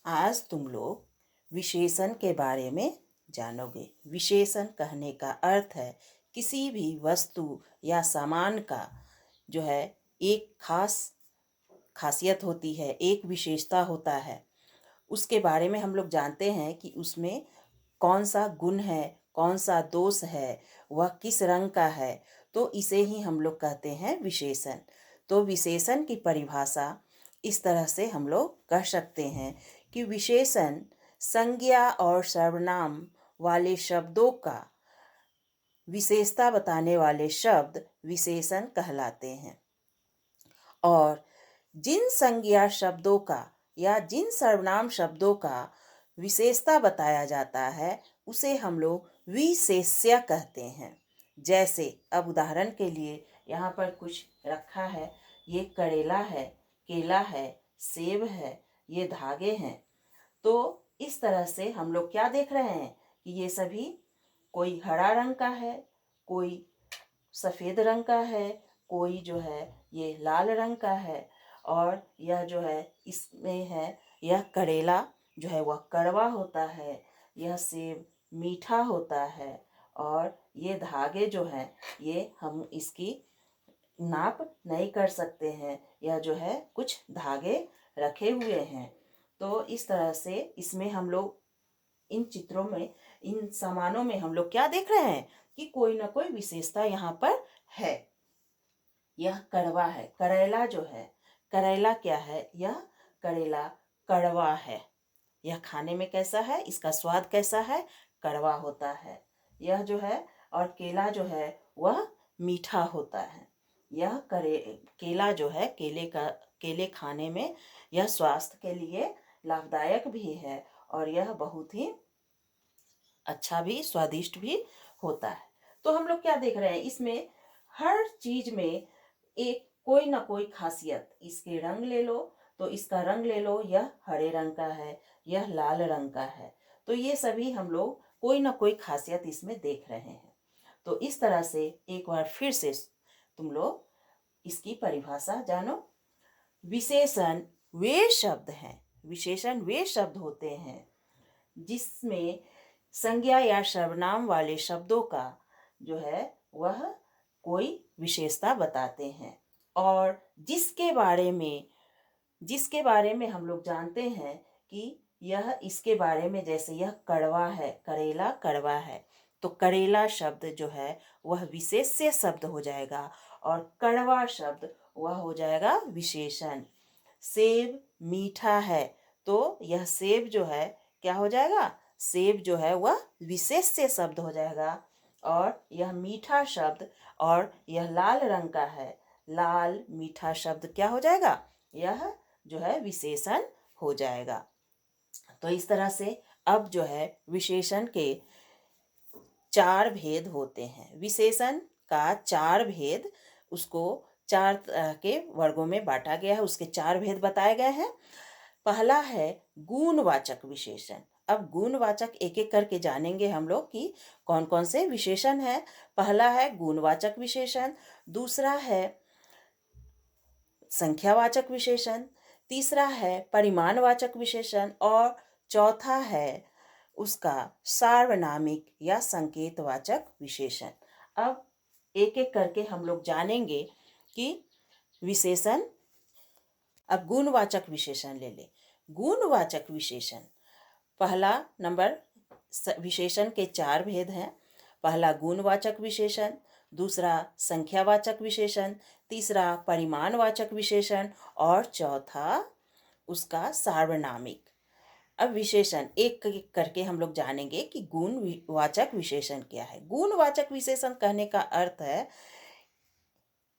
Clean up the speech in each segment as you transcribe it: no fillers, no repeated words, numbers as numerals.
आज तुम लोग विशेषण के बारे में जानोगे। विशेषण कहने का अर्थ है किसी भी वस्तु या सामान का जो है एक खासियत होती है, एक विशेषता होता है। उसके बारे में हम लोग जानते हैं कि उसमें कौन सा गुण है, कौन सा दोष है, वह किस रंग का है। तो इसे ही हम लोग कहते हैं विशेषण। तो विशेषण की परिभाषा इस तरह से हम लोग कह सकते हैं कि विशेषण संज्ञा और सर्वनाम वाले शब्दों का विशेषता बताने वाले शब्द विशेषण कहलाते हैं। और जिन संज्ञा शब्दों का या जिन सर्वनाम शब्दों का विशेषता बताया जाता है उसे हम लोग विशेष्य कहते हैं। जैसे अब उदाहरण के लिए यहाँ पर कुछ रखा है, ये करेला है, केला है, सेब है, ये धागे हैं। तो इस तरह से हम लोग क्या देख रहे हैं कि ये सभी कोई हरा रंग का है, कोई सफ़ेद रंग का है, कोई जो है ये लाल रंग का है। और यह जो है इसमें है, यह करेला जो है वह कड़वा होता है, यह सेब मीठा होता है। और ये धागे जो हैं ये हम इसकी नाप नहीं कर सकते हैं, यह जो है कुछ धागे रखे हुए हैं। तो इस तरह से इसमें हम लोग इन चित्रों में, इन सामानों में हम लोग क्या देख रहे हैं कि कोई ना कोई विशेषता यहाँ पर है। यह कड़वा है, करेला जो है, करेला क्या है, यह करेला कड़वा है। यह खाने में कैसा है, इसका स्वाद कैसा है, कड़वा होता है। यह जो है और केला जो है वह मीठा होता है। यह केला जो है, केले खाने में यह स्वास्थ्य के लिए लाभदायक भी है और यह बहुत ही अच्छा भी, स्वादिष्ट भी होता है। तो हम लोग क्या देख रहे हैं, इसमें हर चीज में एक कोई ना कोई खासियत। इसके रंग ले लो तो इसका रंग ले लो, यह हरे रंग का है, यह लाल रंग का है। तो ये सभी हम लोग कोई ना कोई खासियत इसमें देख रहे हैं। तो इस तरह से एक बार फिर से तुम लोग इसकी परिभाषा जानो। विशेषण वे शब्द हैं, विशेषण वे शब्द होते हैं जिसमें संज्ञा या सर्वनाम वाले शब्दों का जो है वह कोई विशेषता बताते हैं। और जिसके बारे में हम लोग जानते हैं कि यह इसके बारे में, जैसे यह कड़वा है, करेला कड़वा है, तो करेला शब्द जो है वह विशेष्य शब्द हो जाएगा और कड़वा शब्द वह हो जाएगा विशेषण। सेब मीठा है तो यह सेब जो है क्या हो जाएगा, सेब जो है वह विशेष्य शब्द हो जाएगा। और यह मीठा शब्द और यह लाल रंग का है, लाल मीठा शब्द क्या हो जाएगा, यह जो है विशेषण हो जाएगा। तो इस तरह से अब जो है विशेषण के 4 भेद होते हैं। विशेषण का 4 भेद, उसको 4 तरह के वर्गों में बांटा गया है, उसके 4 भेद बताए गए हैं। पहला है गुणवाचक विशेषण। अब गुणवाचक एक एक करके जानेंगे हम लोग कि कौन कौन से विशेषण है। पहला है गुणवाचक विशेषण, दूसरा है संख्यावाचक विशेषण, तीसरा है परिमाणवाचक विशेषण और चौथा है उसका सार्वनामिक या संकेतवाचक विशेषण। अब एक एक करके हम लोग जानेंगे कि विशेषण। अब गुणवाचक विशेषण ले ले। गुणवाचक विशेषण पहला नंबर, विशेषण के 4 भेद हैं। पहला गुणवाचक विशेषण, दूसरा संख्यावाचक विशेषण, तीसरा परिमाणवाचक विशेषण और चौथा उसका सार्वनामिक। अब विशेषण एक एक करके हम लोग जानेंगे कि गुणवाचक विशेषण क्या है। गुणवाचक विशेषण कहने का अर्थ है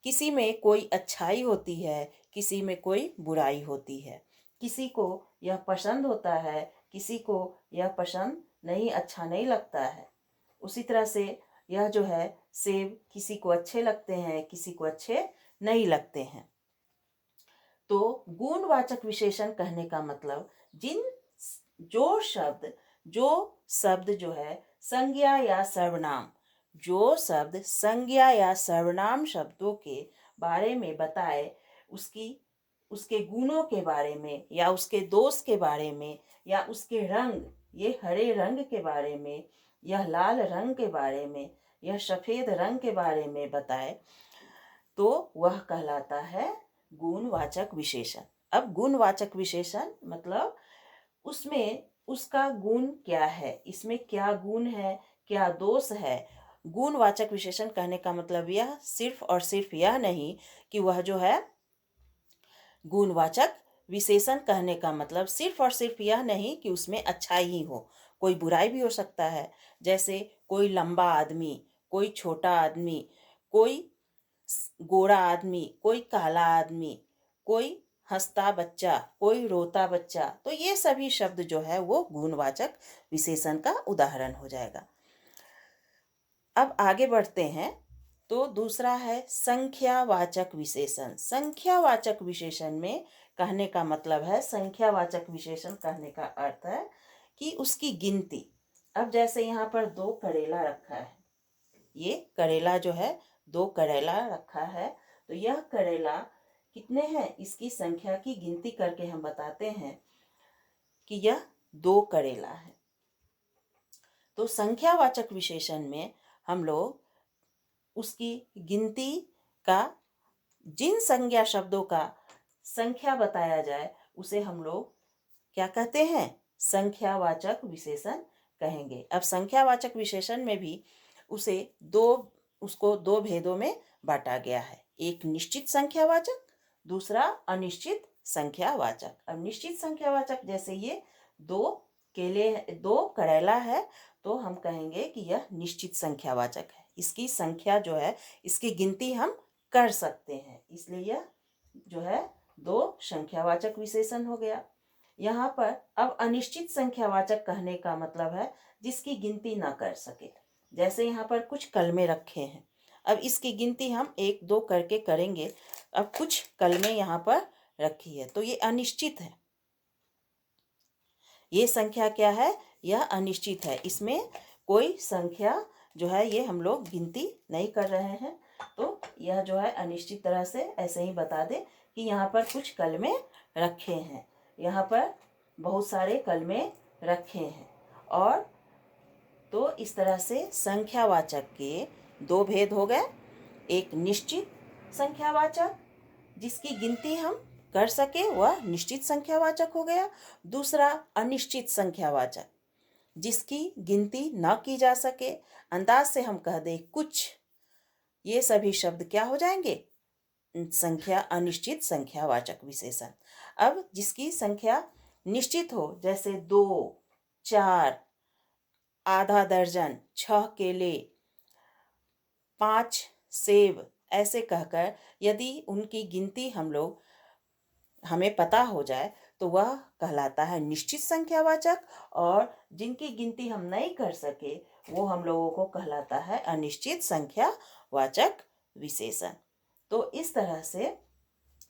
किसी में कोई अच्छाई होती है, किसी में कोई बुराई होती है। किसी को यह पसंद होता है, किसी को यह पसंद नहीं, अच्छा नहीं लगता है। उसी तरह से यह जो है सेब किसी को अच्छे लगते हैं, किसी को अच्छे नहीं लगते हैं। तो गुणवाचक विशेषण कहने का मतलब जो शब्द जो है संज्ञा या सर्वनाम, जो शब्द संज्ञा या सर्वनाम शब्दों के बारे में बताए, उसके गुणों के बारे में या उसके दोष के बारे में या उसके रंग, ये हरे रंग के बारे में, यह लाल रंग के बारे में, यह सफ़ेद रंग के बारे में बताए तो वह कहलाता है गुणवाचक विशेषण। अब गुणवाचक विशेषण मतलब उसमें उसका गुण क्या है, इसमें क्या गुण है, क्या दोष है। गुणवाचक विशेषण कहने का मतलब यह सिर्फ और सिर्फ यह नहीं कि वह जो है गुणवाचक विशेषण कहने का मतलब सिर्फ और सिर्फ यह नहीं कि उसमें अच्छाई ही हो, कोई बुराई भी हो सकता है। जैसे कोई लंबा आदमी, कोई छोटा आदमी, कोई गोरा आदमी, कोई काला आदमी, कोई हंसता बच्चा, कोई रोता बच्चा, तो ये सभी शब्द जो है वो गुणवाचक विशेषण का उदाहरण हो जाएगा। अब आगे बढ़ते हैं तो दूसरा है संख्यावाचक विशेषण। संख्यावाचक विशेषण में कहने का मतलब है, संख्यावाचक विशेषण कहने का अर्थ है कि उसकी गिनती। अब जैसे यहाँ पर 2 करेला रखा है, ये करेला जो है 2 करेला रखा है, तो यह करेला कितने हैं इसकी संख्या की गिनती करके हम बताते हैं कि यह 2 करेला है। तो संख्यावाचक विशेषण में हम लोग उसकी गिनती का, जिन संज्ञा शब्दों का संख्या बताया जाए उसे हम लोग क्या कहते हैं, संख्यावाचक विशेषण कहेंगे। अब संख्यावाचक विशेषण में भी उसको 2 भेदों में बांटा गया है, एक निश्चित संख्यावाचक, दूसरा अनिश्चित संख्यावाचक। अब निश्चित संख्यावाचक जैसे ये 2 करेला है तो हम कहेंगे कि यह निश्चित संख्यावाचक है, इसकी संख्या जो है इसकी गिनती हम कर सकते हैं, इसलिए यह जो है 2 संख्यावाचक विशेषण हो गया। यहाँ पर अब अनिश्चित संख्यावाचक कहने का मतलब है जिसकी गिनती ना कर सके। जैसे यहाँ पर कुछ कलमे रखे हैं, अब इसकी गिनती हम 1 2 करके करेंगे। अब कुछ कलमे यहाँ पर रखी है तो ये अनिश्चित है, ये संख्या क्या है, यह अनिश्चित है, इसमें कोई संख्या जो है ये हम लोग गिनती नहीं कर रहे हैं। तो यह जो है अनिश्चित तरह से ऐसे ही बता दे कि यहाँ पर कुछ कलमे रखे हैं, यहाँ पर बहुत सारे कलमे रखे हैं। और तो इस तरह से संख्यावाचक के 2 भेद हो गए, एक निश्चित संख्यावाचक जिसकी गिनती हम कर सके वह निश्चित संख्यावाचक हो गया, दूसरा अनिश्चित संख्यावाचक जिसकी गिनती न की जा सके, अंदाज से हम कह दें कुछ, ये सभी शब्द क्या हो जाएंगे, संख्या अनिश्चित संख्यावाचक विशेषण। अब जिसकी संख्या निश्चित हो जैसे 2 4 आधा दर्जन, 6 केले, 5 सेब, ऐसे कहकर यदि उनकी गिनती हमें पता हो जाए तो वह कहलाता है निश्चित संख्यावाचक, और जिनकी गिनती हम नहीं कर सके वो हम लोगों को कहलाता है अनिश्चित संख्यावाचक विशेषण। तो इस तरह से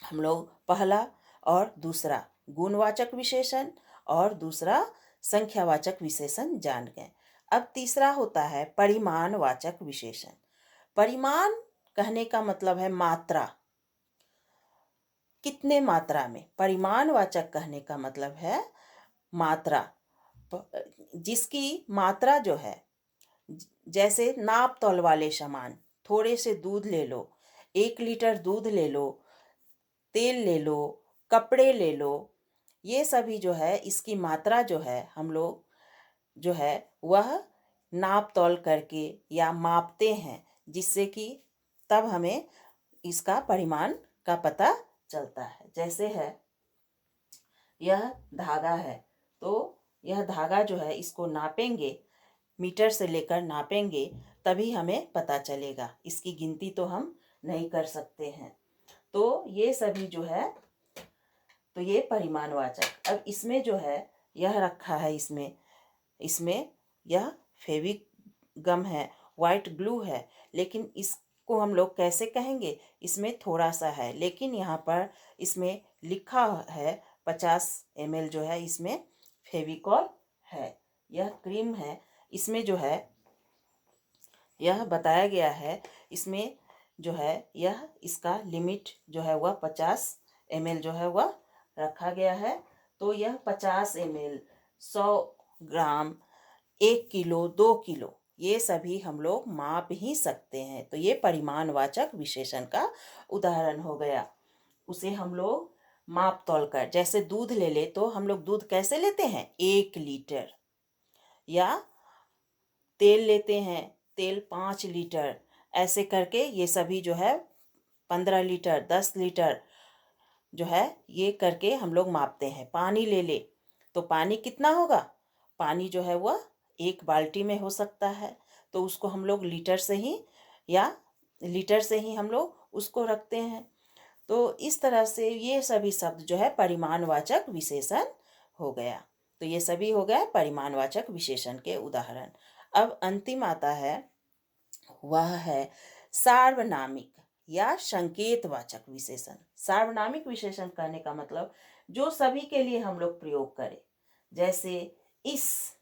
हम लोग पहला और दूसरा गुणवाचक विशेषण और दूसरा संख्यावाचक विशेषण जान गए। अब तीसरा होता है परिमाणवाचक विशेषण। परिमाण कहने का मतलब है मात्रा, कितने मात्रा में। परिमाणवाचक कहने का मतलब है मात्रा, जिसकी मात्रा जो है, जैसे नाप तौल वाले सामान, थोड़े से दूध ले लो, 1 लीटर दूध ले लो, तेल ले लो, कपड़े ले लो, ये सभी जो है इसकी मात्रा जो है हम लोग जो है वह नाप तौल करके या मापते हैं, जिससे कि तब हमें इसका परिमाण का पता चलता है। जैसे है यह धागा है, तो यह धागा जो है इसको नापेंगे, मीटर से लेकर नापेंगे तभी हमें पता चलेगा, इसकी गिनती तो हम नहीं कर सकते हैं। तो ये सभी जो है, तो ये परिमाणवाचक। अब इसमें जो है यह रखा है, इसमें यह फेविक गम है, वाइट ग्लू है, लेकिन इसको हम लोग कैसे कहेंगे, इसमें थोड़ा सा है, लेकिन यहाँ पर इसमें लिखा है 50 ml जो है इसमें फेविकॉल है। यह क्रीम है, इसमें जो है यह बताया गया है, इसमें जो है यह इसका लिमिट जो है वह 50 ml जो है वह रखा गया है। तो यह 50 ml 100 ग्राम, 1 किलो, 2 किलो, ये सभी हम लोग माप ही सकते हैं। तो ये परिमाणवाचक विशेषण का उदाहरण हो गया। उसे हम लोग माप तौल कर, जैसे दूध ले ले तो हम लोग दूध कैसे लेते हैं, 1 लीटर, या तेल लेते हैं, तेल 5 लीटर, ऐसे करके ये सभी जो है 15 लीटर, 10 लीटर जो है ये करके हम लोग मापते हैं। पानी ले ले तो पानी कितना होगा, पानी जो है वह 1 बाल्टी में हो सकता है, तो उसको हम लोग लीटर से ही हम लोग उसको रखते हैं। तो इस तरह से ये सभी शब्द जो है परिमाणवाचक विशेषण हो गया। तो ये सभी हो गए परिमाणवाचक विशेषण के उदाहरण। अब अंतिम आता है, वह है सार्वनामिक या संकेतवाचक विशेषण। सार्वनामिक विशेषण कहने का मतलब जो सभी के लिए हम लोग प्रयोग करें, जैसे इस,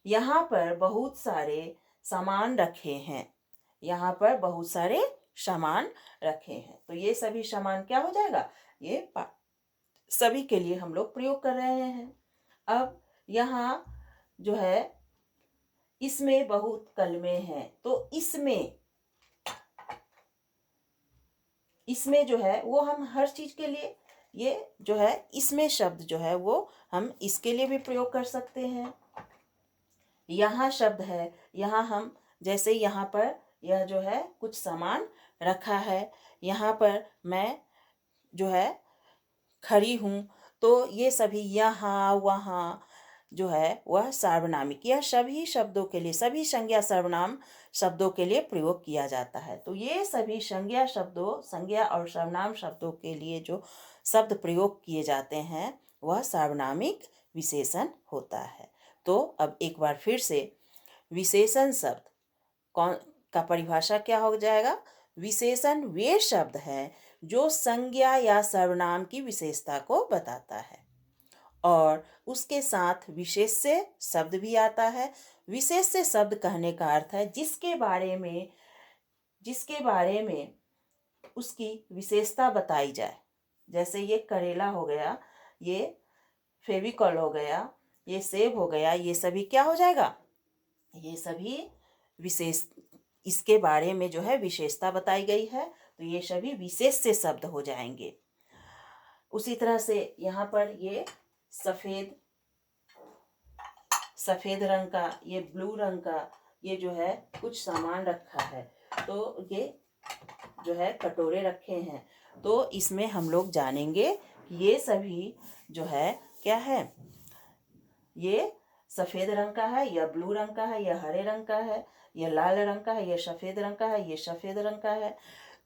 यहाँ पर बहुत सारे सामान रखे हैं, यहाँ पर बहुत सारे सामान रखे हैं, तो ये सभी सामान क्या हो जाएगा, ये सभी के लिए हम लोग प्रयोग कर रहे हैं। अब यहाँ जो है इसमें बहुत कलमे हैं, तो इसमें जो है वो हम हर चीज के लिए, ये जो है इसमें शब्द जो है वो हम इसके लिए भी प्रयोग कर सकते हैं। यहाँ शब्द है, यहाँ हम जैसे यहाँ पर यह जो है कुछ सामान रखा है, यहाँ पर मैं जो है खड़ी हूँ, तो ये सभी यहाँ वहाँ जो है वह सार्वनामिक, यह सभी शब्दों के लिए, सभी संज्ञा सर्वनाम शब्दों के लिए प्रयोग किया जाता है। तो ये सभी संज्ञा और सर्वनाम शब्दों के लिए जो शब्द प्रयोग किए जाते हैं वह सार्वनामिक विशेषण होता है। तो अब एक बार फिर से विशेषण शब्द कौन का परिभाषा क्या हो जाएगा, विशेषण वे शब्द हैं जो संज्ञा या सर्वनाम की विशेषता को बताता है, और उसके साथ विशेष्य शब्द भी आता है। विशेष्य शब्द कहने का अर्थ है जिसके बारे में उसकी विशेषता बताई जाए। जैसे ये करेला हो गया, ये फेविकॉल हो गया, ये सेब हो गया, ये सभी क्या हो जाएगा, ये सभी विशेष, इसके बारे में जो है विशेषता बताई गई है, तो ये सभी विशेष्य शब्द हो जाएंगे। उसी तरह से यहाँ पर ये सफेद रंग का, ये ब्लू रंग का, ये जो है कुछ सामान रखा है, तो ये जो है कटोरे रखे हैं, तो इसमें हम लोग जानेंगे कि ये सभी जो है क्या है, ये सफेद रंग का है, या ब्लू रंग का है, या हरे रंग का है, या लाल रंग का है, या सफेद रंग का है, ये सफेद रंग का है।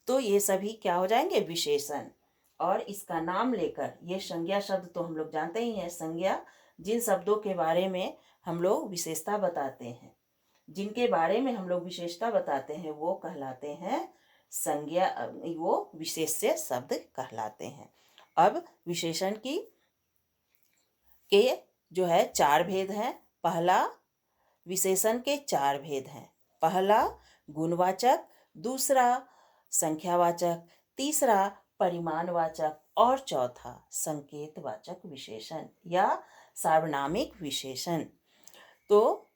तो ये सभी क्या हो जाएंगे, विशेषण। और इसका नाम लेकर, ये संज्ञा शब्द तो हम लोग जानते ही हैं, संज्ञा जिन शब्दों के बारे में हम लोग विशेषता बताते हैं, जिनके बारे में हम लोग विशेषता बताते हैं वो कहलाते हैं संज्ञा, वो विशेष्य शब्द कहलाते हैं। अब विशेषण के जो है 4 भेद हैं। पहला, विशेषण के 4 भेद हैं। पहला गुणवाचक, दूसरा संख्यावाचक, तीसरा परिमाणवाचक, और चौथा संकेतवाचक विशेषण या सार्वनामिक विशेषण। तो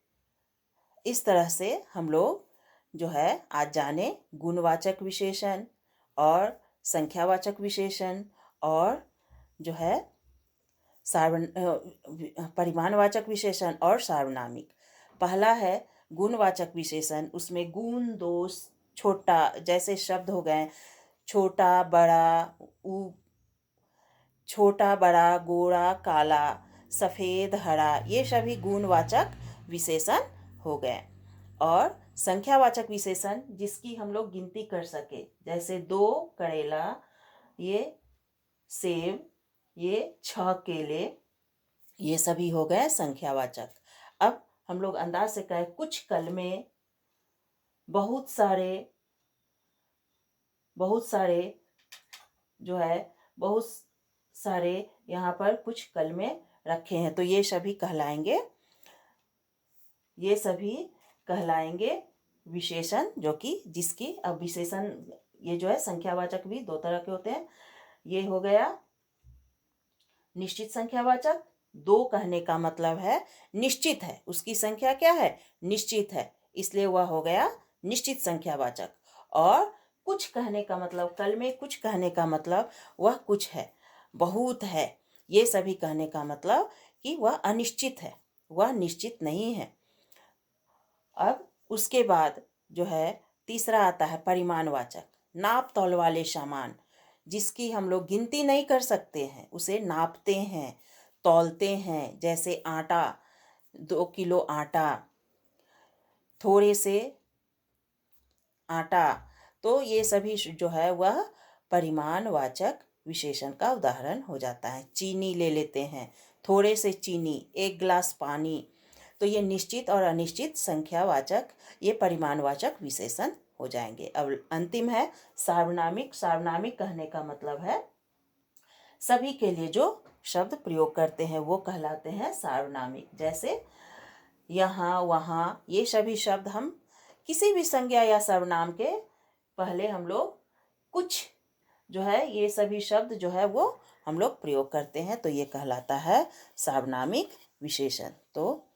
इस तरह से हम लोग जो है आज जाने गुणवाचक विशेषण और संख्यावाचक विशेषण और जो है परिमाणवाचक विशेषण और सार्वनामिक। पहला है गुणवाचक विशेषण, उसमें गुण, दोष, छोटा जैसे शब्द हो गए, छोटा बड़ा, गोरा, काला, सफेद, हरा, ये सभी गुणवाचक विशेषण हो गए। और संख्यावाचक विशेषण जिसकी हम लोग गिनती कर सके, जैसे 2 करेला, ये सेब, ये 6 केले, ये सभी हो गए संख्यावाचक। अब हम लोग अंदाज से कहें, कुछ कलमे, बहुत सारे यहाँ पर कुछ कलमे रखे हैं, तो ये सभी कहलाएंगे विशेषण, जो कि जिसकी, अब विशेषण ये जो है संख्यावाचक भी 2 तरह के होते हैं। ये हो गया निश्चित संख्यावाचक, दो कहने का मतलब है निश्चित है, उसकी संख्या क्या है, निश्चित है, इसलिए वह हो गया निश्चित संख्यावाचक। और कुछ कहने का मतलब, कल में कुछ कहने का मतलब वह कुछ है, बहुत है, ये सभी कहने का मतलब कि वह अनिश्चित है, वह निश्चित नहीं है। अब उसके बाद जो है तीसरा आता है परिमाणवाचक। नाप तौल वाले सामान जिसकी हम लोग गिनती नहीं कर सकते हैं, उसे नापते हैं, तौलते हैं। जैसे आटा, 2 किलो आटा, थोड़े से आटा, तो ये सभी जो है वह परिमाणवाचक विशेषण का उदाहरण हो जाता है। चीनी ले लेते हैं, थोड़े से चीनी, 1 गिलास पानी, तो ये निश्चित और अनिश्चित संख्यावाचक, ये परिमाणवाचक विशेषण हो जाएंगे। अब अंतिम है सार्वनामिक। सार्वनामिक कहने का मतलब है सभी के लिए जो शब्द प्रयोग करते हैं वो कहलाते हैं सार्वनामिक। जैसे यहाँ, वहाँ, ये सभी शब्द हम किसी भी संज्ञा या सर्वनाम के पहले हम लोग कुछ जो है, ये सभी शब्द जो है वो हम लोग प्रयोग करते हैं, तो ये कहलाता है सार्वनामिक विशेषण। तो